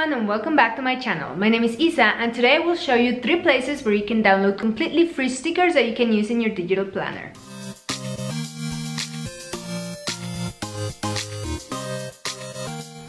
everyone and welcome back to my channel. My name is Isa and today I will show you 3 places where you can download completely free stickers that you can use in your digital planner.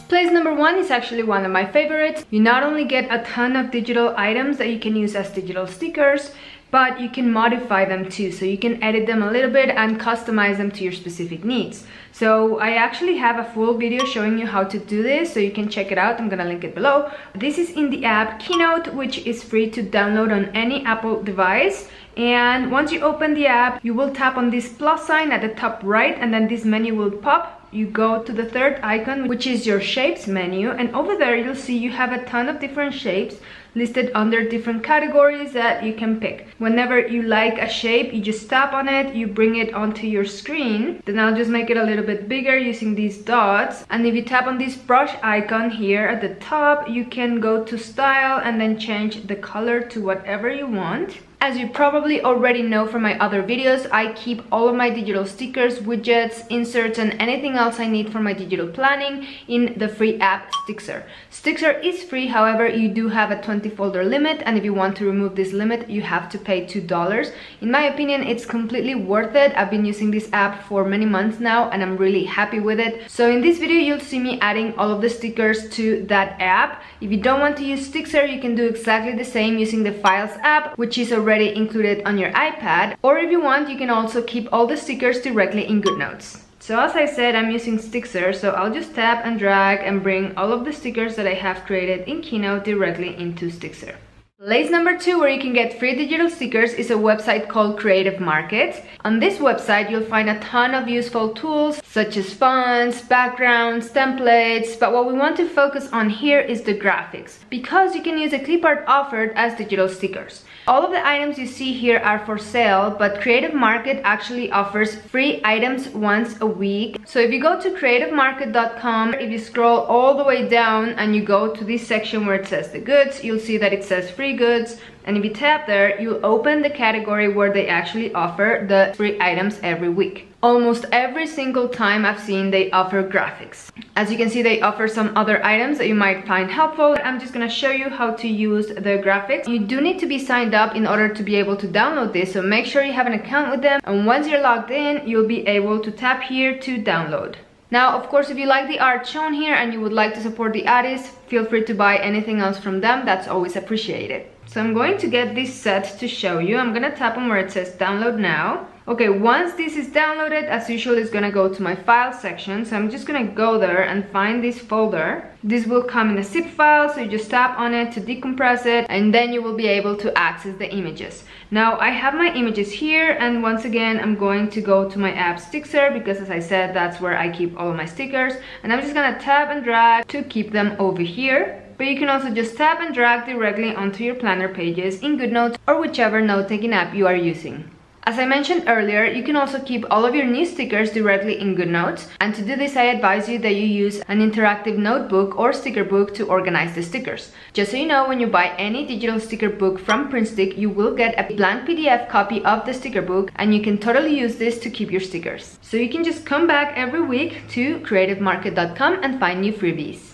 Place number 1 is actually one of my favorites. You not only get a ton of digital items that you can use as digital stickers, but you can modify them too, so you can edit them a little bit and customize them to your specific needs. So I actually have a full video showing you how to do this, so you can check it out. I'm gonna link it below. This is in the app Keynote, which is free to download on any Apple device. And once you open the app, you will tap on this plus sign at the top right, and then this menu will pop. You go to the 3rd icon, which is your shapes menu, and over there you'll see you have a ton of different shapes listed under different categories that you can pick. Whenever you like a shape, you just tap on it, you bring it onto your screen. Then I'll just make it a little bit bigger using these dots. And if you tap on this brush icon here at the top, you can go to style and then change the color to whatever you want. As you probably already know from my other videos, I keep all of my digital stickers, widgets, inserts, and anything else I need for my digital planning in the free app Stixxer. Stixxer is free, however, you do have a 20 folder limit, and if you want to remove this limit, you have to pay $2. In my opinion, it's completely worth it. I've been using this app for many months now, and I'm really happy with it. So in this video, you'll see me adding all of the stickers to that app. If you don't want to use Stixxer, you can do exactly the same using the Files app, which is already included on your iPad, or if you want, you can also keep all the stickers directly in GoodNotes. So as I said, I'm using Stixxer, so I'll just tap and drag and bring all of the stickers that I have created in Keynote directly into Stixxer. Place number 2 where you can get free digital stickers is a website called Creative Market. On this website, you'll find a ton of useful tools such as fonts, backgrounds, templates, but what we want to focus on here is the graphics, because you can use a clip art offered as digital stickers. All of the items you see here are for sale, but Creative Market actually offers free items once a week. So if you go to creativemarket.com, if you scroll all the way down and you go to this section where it says the goods, you'll see that it says free goods, and if you tap there, you'll open the category where they actually offer the free items every week. Almost every single time I've seen they offer graphics. As you can see, they offer some other items that you might find helpful. I'm just gonna show you how to use the graphics. You do need to be signed up in order to be able to download this, so make sure you have an account with them, and once you're logged in, you'll be able to tap here to download. Now, of course, if you like the art shown here and you would like to support the artists, feel free to buy anything else from them. That's always appreciated. So I'm going to get this set to show you. I'm gonna tap on where it says download now. Okay, once this is downloaded, as usual, it's gonna go to my file section. So I'm just gonna go there and find this folder. This will come in a zip file, so you just tap on it to decompress it, and then you will be able to access the images. Now, I have my images here, and once again, I'm going to go to my app Stixxer, because as I said, that's where I keep all of my stickers. And I'm just gonna tap and drag to keep them over here. But you can also just tap and drag directly onto your planner pages in GoodNotes or whichever note-taking app you are using. As I mentioned earlier, you can also keep all of your new stickers directly in GoodNotes, and to do this I advise you that you use an interactive notebook or sticker book to organize the stickers. Just so you know, when you buy any digital sticker book from Printstick, you will get a blank PDF copy of the sticker book, and you can totally use this to keep your stickers. So you can just come back every week to creativemarket.com and find new freebies.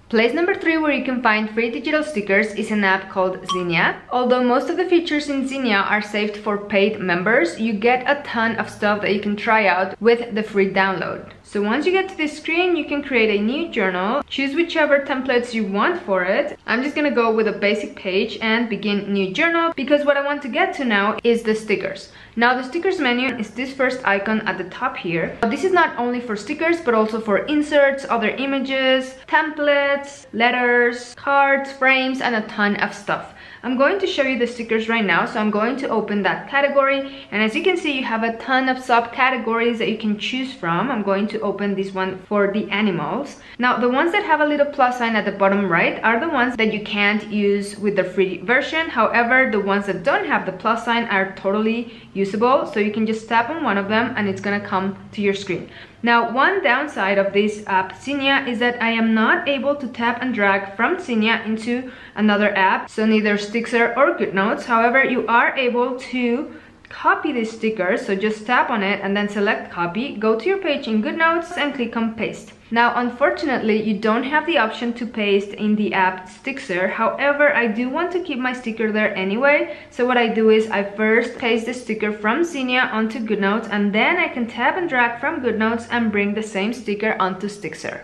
Place number 3 where you can find free digital stickers is an app called Xenia. Although most of the features in Xenia are saved for paid members, you get a ton of stuff that you can try out with the free download. So once you get to this screen, you can create a new journal, choose whichever templates you want for it. I'm just gonna go with a basic page and begin new journal, because what I want to get to now is the stickers. Now the stickers menu is this first icon at the top here. This is not only for stickers, but also for inserts, other images, templates, letters, cards, frames, and a ton of stuff. I'm going to show you the stickers right now, so I'm going to open that category, and as you can see, you have a ton of subcategories that you can choose from. I'm going to open this one for the animals. Now, the ones that have a little plus sign at the bottom right are the ones that you can't use with the free version. However, the ones that don't have the plus sign are totally usable, so you can just tap on one of them and it's gonna come to your screen. Now, one downside of this app Xenia is that I am not able to tap and drag from Xenia into another app, so neither Stixxer or GoodNotes. However, you are able to copy this sticker, so just tap on it and then select copy, go to your page in GoodNotes and click on paste. Now, unfortunately, you don't have the option to paste in the app Stixxer. However, I do want to keep my sticker there anyway. So what I do is I first paste the sticker from Xenia onto GoodNotes, and then I can tap and drag from GoodNotes and bring the same sticker onto Stixxer.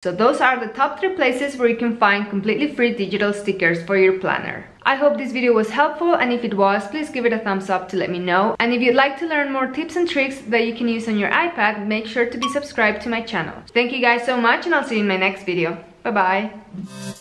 So those are the top 3 places where you can find completely free digital stickers for your planner. I hope this video was helpful, and if it was, please give it a thumbs up to let me know. And if you'd like to learn more tips and tricks that you can use on your iPad, make sure to be subscribed to my channel. Thank you guys so much, and I'll see you in my next video. Bye bye!